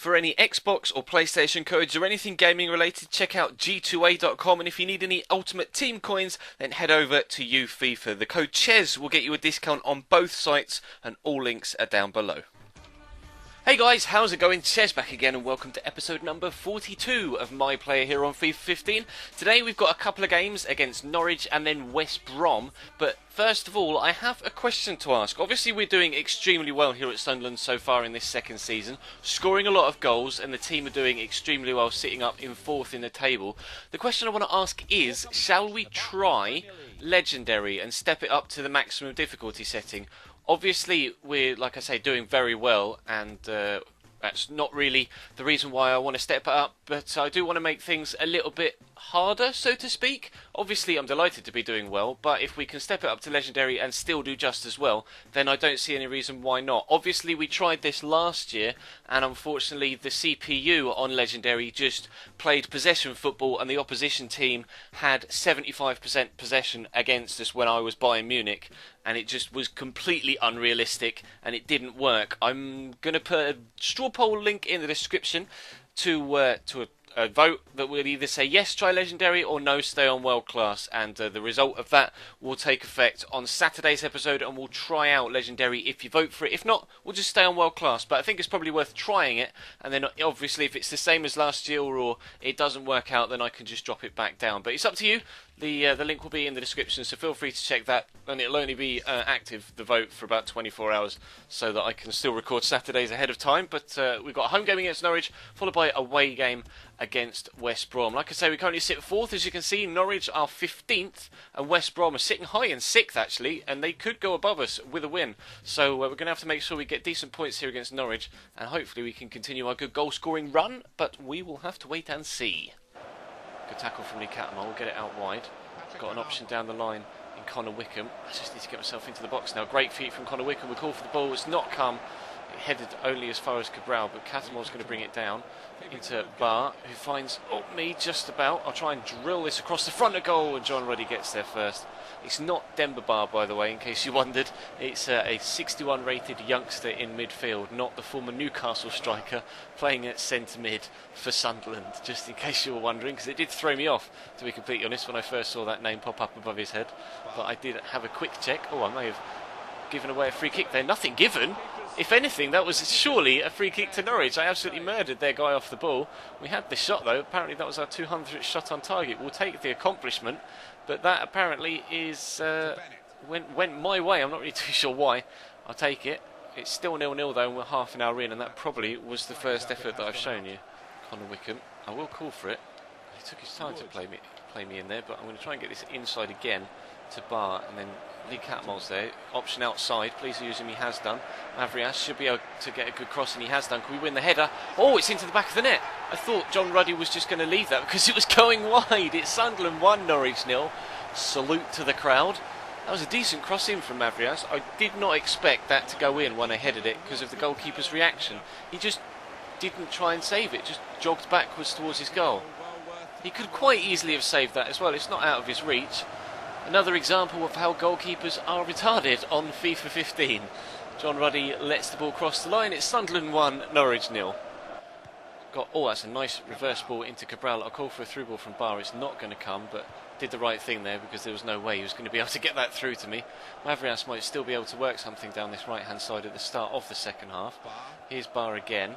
For any Xbox or PlayStation codes or anything gaming related, check out g2a.com, and if you need any Ultimate Team coins, then head over to FIFA. The code CHES will get you a discount on both sites, and all links are down below. Hey guys, how's it going? Ches back again, and welcome to episode number 42 of My Player here on FIFA 15. Today we've got a couple of games against Norwich and then West Brom, but first of all I have a question to ask. Obviously we're doing extremely well here at Sunderland so far in this second season, scoring a lot of goals, and the team are doing extremely well, sitting up in 4th in the table. The question I want to ask is, shall we try Legendary and step it up to the maximum difficulty setting? Obviously, we're, like I say, doing very well, and that's not really the reason why I want to step it up, but I do want to make things a little bit harder, so to speak. Obviously, I'm delighted to be doing well, but if we can step it up to Legendary and still do just as well, then I don't see any reason why not. Obviously, we tried this last year, and unfortunately, the CPU on Legendary just played possession football, and the opposition team had 75% possession against us when I was Bayern Munich, and it just was completely unrealistic, and it didn't work. I'm going to put a straw poll link in the description to a vote that will either say yes, try Legendary, or no, stay on World Class, and the result of that will take effect on Saturday's episode, and we'll try out Legendary if you vote for it. If not, we'll just stay on World Class, but I think it's probably worth trying it, and then obviously if it's the same as last year or it doesn't work out, then I can just drop it back down. But it's up to you. The link will be in the description, so feel free to check that, and it'll only be active, the vote, for about 24 hours, so that I can still record Saturdays ahead of time. But we've got a home game against Norwich, followed by a away game against West Brom. Like I say, we currently sit 4th, as you can see. Norwich are 15th, and West Brom are sitting high in 6th, actually, and they could go above us with a win. So we're going to have to make sure we get decent points here against Norwich, and hopefully we can continue our good goal-scoring run, but we will have to wait and see. Good tackle from Lee Catmull, we'll get it out wide. Got an option down the line in Connor Wickham. I just need to get myself into the box now. Great feet from Connor Wickham. We call for the ball. It's not come. It headed only as far as Cabral, but Catmull's going to bring it down into Barr, who finds me just about. I'll try and drill this across the front of goal, and John Ruddy gets there first. It's not Denver Barr, by the way, in case you wondered. It's a 61 rated youngster in midfield, not the former Newcastle striker playing at centre mid for Sunderland, just in case you were wondering, because it did throw me off, to be completely honest, when I first saw that name pop up above his head. But I did have a quick check. I may have given away a free kick there. Nothing given. If anything, that was surely a free kick to Norwich. I absolutely murdered their guy off the ball. We had the shot, though. Apparently that was our 200th shot on target. We'll take the accomplishment, but that apparently is went my way. I'm not really too sure why. I'll take it. It's still 0-0 though, and we're half an hour in, and that probably was the first effort that I've shown you. Connor Wickham. I will call for it. He took his time to play me in there, but I'm going to try and get this inside again to Barr, and then Lee Catmull's there. Option outside. Please use him. He has done. Mavrias should be able to get a good cross, and he has done. Can we win the header? Oh, it's into the back of the net. I thought John Ruddy was just going to leave that because it was going wide. It's Sunderland 1, Norwich 0. Salute to the crowd. That was a decent cross in from Mavrias. I did not expect that to go in when I headed it because of the goalkeeper's reaction. He just didn't try and save it. Just jogged backwards towards his goal. He could quite easily have saved that as well. It's not out of his reach. Another example of how goalkeepers are retarded on FIFA 15. John Ruddy lets the ball cross the line. It's Sunderland 1, Norwich 0. That's a nice reverse ball into Cabral. I'll call for a through ball from Barr. It's not going to come, but did the right thing there because there was no way he was going to be able to get that through to me. Mavrias might still be able to work something down this right-hand side at the start of the second half. Here's Barr again.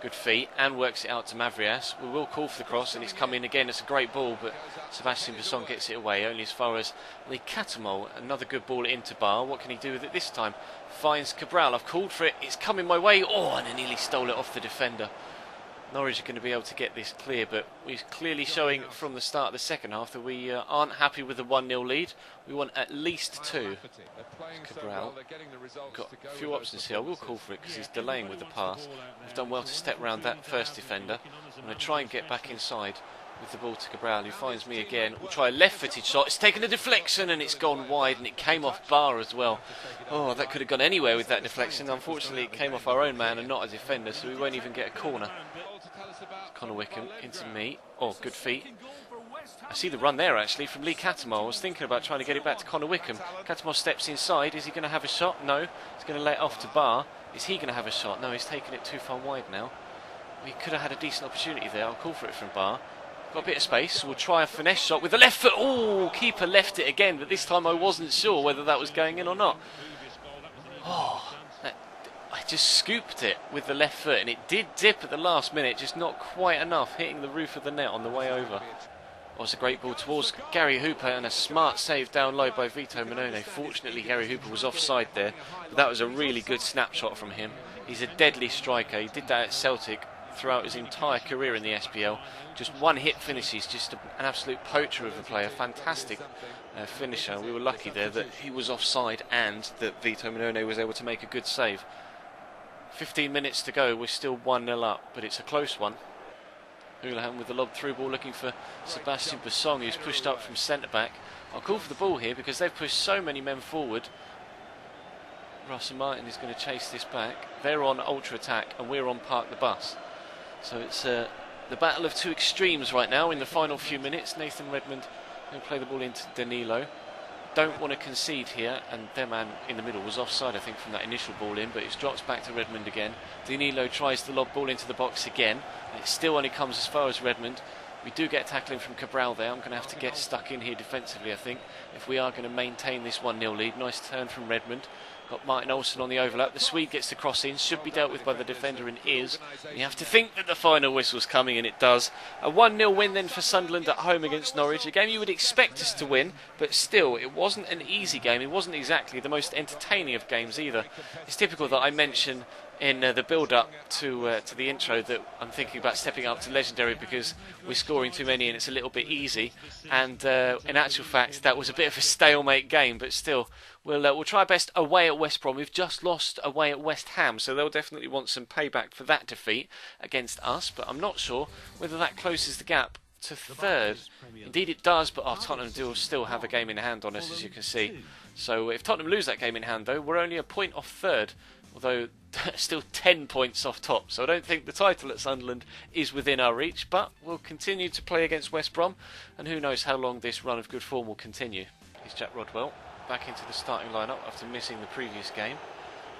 Good feet, and works it out to Mavrias. We will call for the cross, and it's come in again. It's a great ball, but Sebastian Besson gets it away, only as far as Lee Catmull. Another good ball into Barr. What can he do with it this time? Finds Cabral. I've called for it. It's coming my way. And I nearly stole it off the defender. Norwich are going to be able to get this clear, but we're clearly showing from the start of the second half that we aren't happy with the 1-0 lead. We want at least 2. Cabral. Got a few options here. I will call for it because he's delaying with the pass. We've done well to step around that first defender. I'm going to try and get back inside with the ball to Cabral, who finds me again. We'll try a left-footed shot. It's taken a deflection and it's gone wide, and it came off Barr as well. That could have gone anywhere with that deflection. Unfortunately, it came off our own man and not a defender, so we won't even get a corner. Connor Wickham into me. Good feet. I see the run there actually from Lee Catmull. I was thinking about trying to get it back to Connor Wickham. Catmull steps inside. Is he going to have a shot? No. He's going to let it off to Barr. Is he going to have a shot? No, he's taken it too far wide now. We could have had a decent opportunity there. I'll call for it from Bar. Got a bit of space. We'll try a finesse shot with the left foot. Oh, keeper left it again, but this time I wasn't sure whether that was going in or not. Oh, I just scooped it with the left foot, and it did dip at the last minute, just not quite enough, hitting the roof of the net on the way over. It was a great ball towards Gary Hooper, and a smart save down low by Vito Minone. Fortunately, Gary Hooper was offside there, but that was a really good snapshot from him. He's a deadly striker. He did that at Celtic throughout his entire career in the SPL. Just one hit finishes, just an absolute poacher of a player. Fantastic finisher. We were lucky there that he was offside and that Vito Minone was able to make a good save. 15 minutes to go, we're still 1-0 up, but it's a close one. Houlihan with the lob through ball looking for Sebastian Bassong, who's pushed up from centre-back. I'll call for the ball here because they've pushed so many men forward. Russell Martin is going to chase this back. They're on ultra-attack and we're on park the bus. So it's the battle of two extremes right now in the final few minutes. Nathan Redmond going to play the ball into Danilo. Don't want to concede here, and their man in the middle was offside, I think, from that initial ball in, but it's dropped back to Redmond again. Danilo tries to lob ball into the box again, and it still only comes as far as Redmond. We do get tackling from Cabral there. I'm going to have to get stuck in here defensively, I think, if we are going to maintain this 1-0 lead. Nice turn from Redmond. Got Martin Olsen on the overlap. The Swede gets the cross in. Should be dealt with by the defender and is. You have to think that the final whistle's coming, and it does. A 1-0 win then for Sunderland at home against Norwich. A game you would expect us to win, but still, it wasn't an easy game. It wasn't exactly the most entertaining of games either. It's typical that I mention in the build-up to the intro that I'm thinking about stepping up to legendary because we're scoring too many and it's a little bit easy. And in actual fact, that was a bit of a stalemate game, but still, we'll try our best away at West Brom. We've just lost away at West Ham, so they'll definitely want some payback for that defeat against us. But I'm not sure whether that closes the gap to third. Indeed it does, but Tottenham do still have a game in hand on us, as you can see. So if Tottenham lose that game in hand, though, we're only a point off third, although still 10 points off top. So I don't think the title at Sunderland is within our reach, but we'll continue to play against West Brom, and who knows how long this run of good form will continue. Here's Jack Rodwell back into the starting lineup after missing the previous game.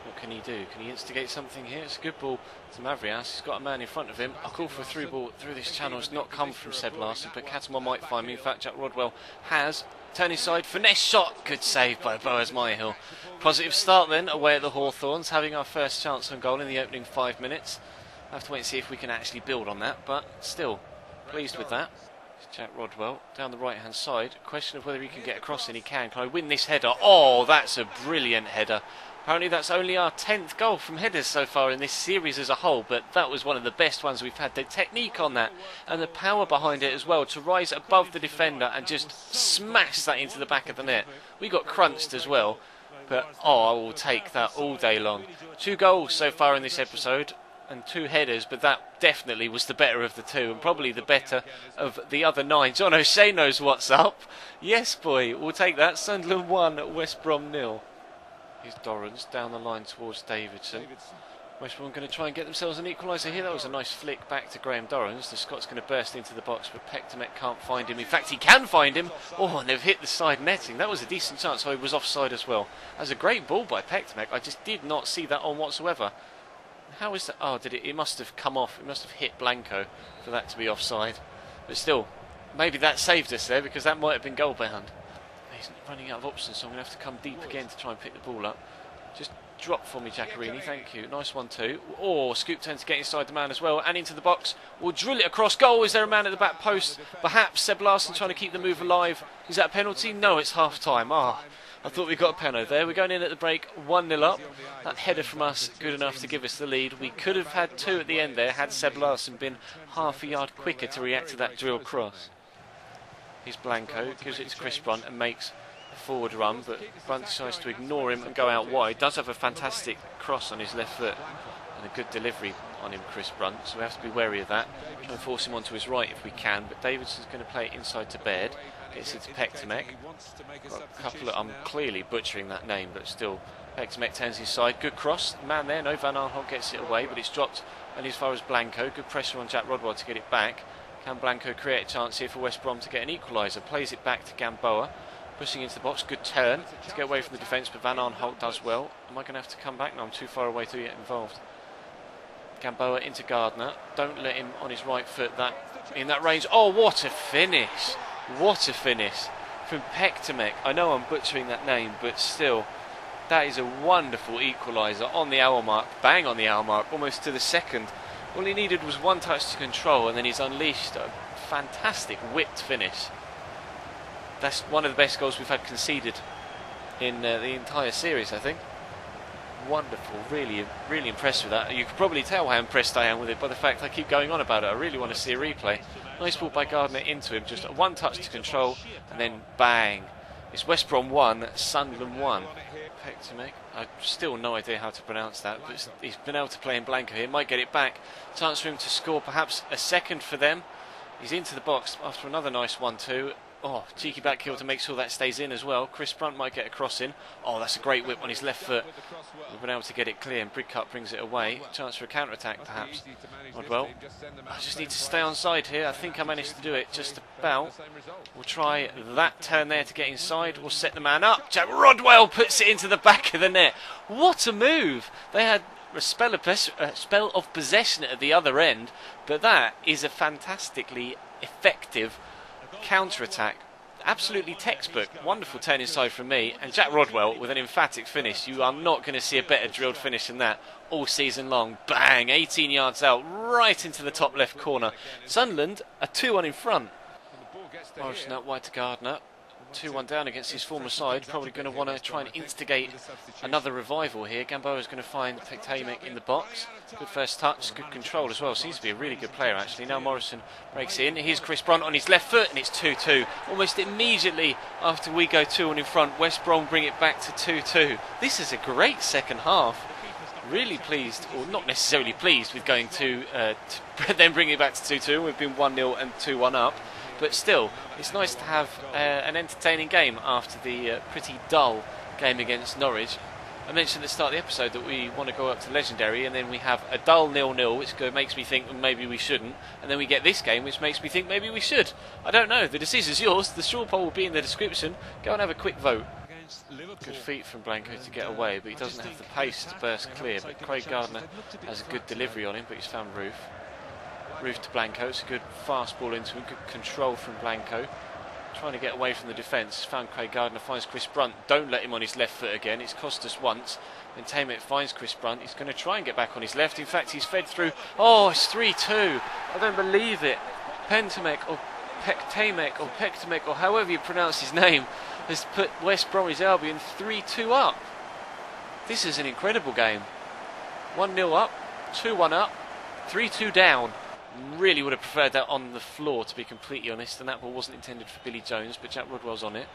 What can he do? Can he instigate something here? It's a good ball to Mavrias. He's got a man in front of him. I'll call for a through ball through this channel. It's not come from Seb Larsson, but Catamon might find me. In fact, Jack Rodwell has. Turn inside, finesse shot. Good save by Boaz Myhill. Positive start then, away at the Hawthorns, having our first chance on goal in the opening 5 minutes. I'll have to wait and see if we can actually build on that, but still, pleased with that. Jack Rodwell down the right hand side. Question of whether he can get across, and he can. Can I win this header? Oh, that's a brilliant header. Apparently that's only our 10th goal from headers so far in this series as a whole, but that was one of the best ones we've had. The technique on that and the power behind it as well, to rise above the defender and just smash that into the back of the net. We got crunched as well, but I will take that all day long. 2 goals so far in this episode and 2 headers, but that definitely was the better of the 2 and probably the better of the other 9. John O'Shea knows what's up. Yes, boy, we'll take that. Sunderland 1, West Brom 0. Here's Dorrans down the line towards Davidson. West Brom going to try and get themselves an equaliser here. That was a nice flick back to Graham Dorrans. The Scott's going to burst into the box, but Pectomet can't find him. In fact, he can find him. Oh, and they've hit the side netting. That was a decent chance. So he was offside as well. That was a great ball by Pectomet. I just did not see that on whatsoever. How is that? Oh, did it? It must have come off. It must have hit Blanco for that to be offside. But still, maybe that saved us there, because that might have been goal bound. He's running out of options, so I'm going to have to come deep again to try and pick the ball up. Just drop for me, Giaccherini, thank you. Nice one too. Oh, scoop turn to get inside the man as well, and into the box. We'll drill it across goal. Is there a man at the back post? Perhaps Seb Larsson trying to keep the move alive. Is that a penalty? No, it's half time. I thought we got a penalty there. We're going in at the break, 1-0 up. That header from us, good enough to give us the lead. We could have had 2 at the end there, had Seb Larsson been half a yard quicker to react to that drill cross. Here's Blanco, gives it to Chris Brunt and makes a forward run, but Brunt decides to ignore him and go out wide. Does have a fantastic cross on his left foot and a good delivery on him, Chris Brunt, so we have to be wary of that. Try and force him onto his right if we can, but Davidson's going to play it inside to Baird. Gets it to Pectomet. Got a couple of, I'm clearly butchering that name, but still, Pectomet turns his side. Good cross, man there, no, Van Arnholt gets it away, but it's dropped only as far as Blanco. Good pressure on Jack Rodwell to get it back. Can Blanco create a chance here for West Brom to get an equaliser? Plays it back to Gamboa, pushing into the box. Good turn to get away from the defence, but Van Arnholt does well. Am I going to have to come back? No, I'm too far away to get involved. Gamboa into Gardner. Don't let him on his right foot in that range. Oh, what a finish! What a finish from Pektamek. I know I'm butchering that name, but still, that is a wonderful equaliser on the hour mark. Bang on the hour mark, almost to the second. All he needed was one touch to control, and then he's unleashed a fantastic whipped finish. That's one of the best goals we've had conceded in the entire series, I think. Wonderful, really, really impressed with that. You can probably tell how impressed I am with it by the fact I keep going on about it. I really want to see a replay. Nice ball by Gardner into him, just one touch to control, and then bang. It's West Brom 1, Sunderland 1. Pektamek, I've still no idea how to pronounce that, but he's been able to play in Blanco here. Might get it back. Chance for him to score, perhaps a second for them. He's into the box after another nice 1-2. Oh, cheeky back heel to make sure that stays in as well. Chris Brunt might get a cross in. Oh, that's a great whip on his left foot. We've been able to get it clear, and Bridcut brings it away. Chance for a counter-attack, perhaps. Rodwell, I just need to stay on side here. I think I managed to do it just about. We'll try that turn there to get inside. We'll set the man up. Jack Rodwell puts it into the back of the net. What a move! They had a spell of possession at the other end, but that is a fantastically effective counter-attack. Absolutely textbook. Wonderful turn inside from me, and Jack Rodwell with an emphatic finish. You are not going to see a better drilled finish than that all season long. Bang, 18 yards out, right into the top left corner. Sunderland are 2-1 in front. Morrison out wide to Gardner. 2-1 down against his former side. Probably going to want to try and instigate another revival here. Gamboa is going to find Pektamek in the box. Good first touch, good control as well. Seems to be a really good player actually. Now Morrison breaks in. Here's Chris Brunt on his left foot, and it's 2-2. Almost immediately after we go 2-1 in front, West Brom bring it back to 2-2. This is a great second half. Really pleased, or not necessarily pleased, with going to then bringing it back to 2-2. We've been 1-0 and 2-1 up. But still, it's nice to have an entertaining game after the pretty dull game against Norwich. I mentioned at the start of the episode that we want to go up to Legendary, and then we have a dull 0-0, which makes me think maybe we shouldn't, and then we get this game, which makes me think maybe we should. I don't know. The decision's yours. The straw poll will be in the description. Go and have a quick vote. Good feet from Blanco to get away, but he doesn't have the pace to burst clear. But Craig Gardner has a good delivery on him, but he's found Roof. Roof to Blanco, it's a good fast ball into him, good control from Blanco. Trying to get away from the defence, found Craig Gardner, finds Chris Brunt. Don't let him on his left foot again, it's cost us once. Then Tamet finds Chris Brunt, he's going to try and get back on his left. In fact, he's fed through. Oh, it's 3-2. I don't believe it. Pektamek or however you pronounce his name, has put West Bromwich Albion 3-2 up. This is an incredible game. 1-0 up, 2-1 up, 3-2 down. Really would have preferred that on the floor, to be completely honest, and that ball wasn't intended for Billy Jones, but Jack Rodwell's on it.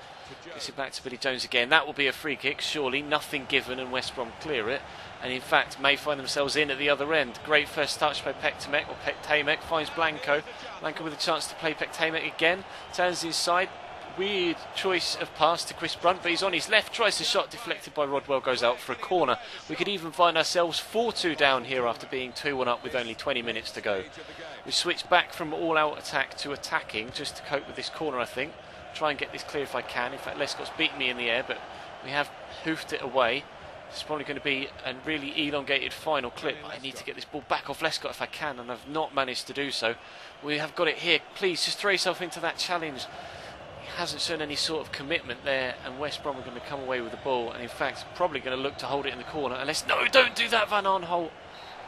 Gets it back to Billy Jones again. That will be a free kick, surely. Nothing given, and West Brom clear it, and in fact may find themselves in at the other end. Great first touch by Pektamek, finds Blanco. Blanco with a chance to play Pektamek again, turns inside. Weird choice of pass to Chris Brunt, but he's on his left, tries the shot, deflected by Rodwell, goes out for a corner. We could even find ourselves 4-2 down here after being 2-1 up with only 20 minutes to go. We switch back from all-out attack to attacking just to cope with this corner, I think. Try and get this clear if I can. In fact, Lescott's beaten me in the air, but we have hoofed it away. It's probably going to be a really elongated final clip. I need to get this ball back off Lescott if I can, and I've not managed to do so. We have got it here. Please, just throw yourself into that challenge. Hasn't shown any sort of commitment there, and West Brom are going to come away with the ball, and in fact probably going to look to hold it in the corner unless... No, don't do that, Van Arnholt.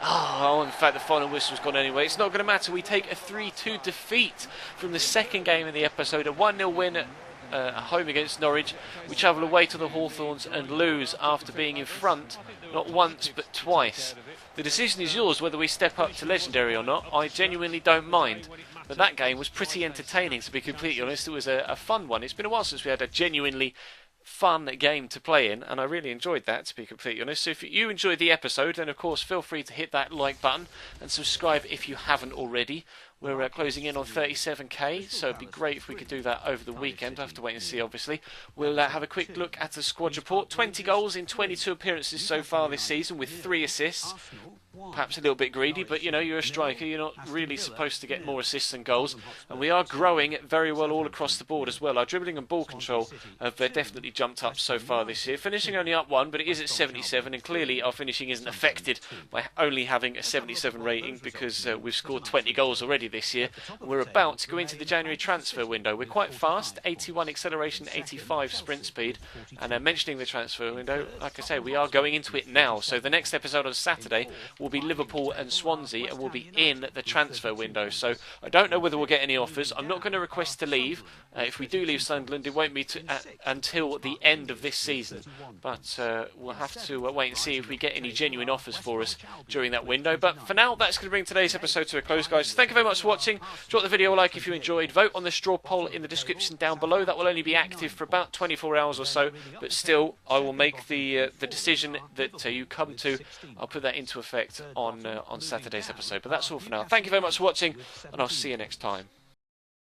Oh, in fact the final whistle's gone anyway. It's not going to matter. We take a 3-2 defeat from the second game of the episode, a 1-0 win at home against Norwich. We travel away to the Hawthorns and lose after being in front not once but twice. The decision is yours whether we step up to Legendary or not. I genuinely don't mind. But that game was pretty entertaining, to be completely honest. It was a fun one. It's been a while since we had a genuinely fun game to play in, and I really enjoyed that, to be completely honest. So if you enjoyed the episode, then of course feel free to hit that like button and subscribe if you haven't already. We're closing in on 37k, so it'd be great if we could do that over the weekend. I'll have to wait and see, obviously. We'll have a quick look at the squad report. 20 goals in 22 appearances so far this season with 3 assists. perhaps a little bit greedy, but you know, you're a striker, you're not really supposed to get more assists than goals, and we are growing very well all across the board as well. Our dribbling and ball control have definitely jumped up so far this year, finishing only up 1, but it is at 77, and clearly our finishing isn't affected by only having a 77 rating, because we've scored 20 goals already this year, and we're about to go into the January transfer window. We're quite fast, 81 acceleration, 85 sprint speed, and mentioning the transfer window, like I say, we are going into it now, so the next episode on Saturday will be Liverpool and Swansea, and we'll be in the transfer window. So I don't know whether we'll get any offers. I'm not going to request to leave. If we do leave Sunderland, it won't be until the end of this season, but we'll have to wait and see if we get any genuine offers for us during that window. But for now, that's going to bring today's episode to a close, guys. Thank you very much for watching. Drop the video a like if you enjoyed. Vote on the straw poll in the description down below. That will only be active for about 24 hours or so, but still I will make the decision that you come to. I'll put that into effect on Saturday's episode. But that's all for now. Thank you very much for watching, and I'll see you next time.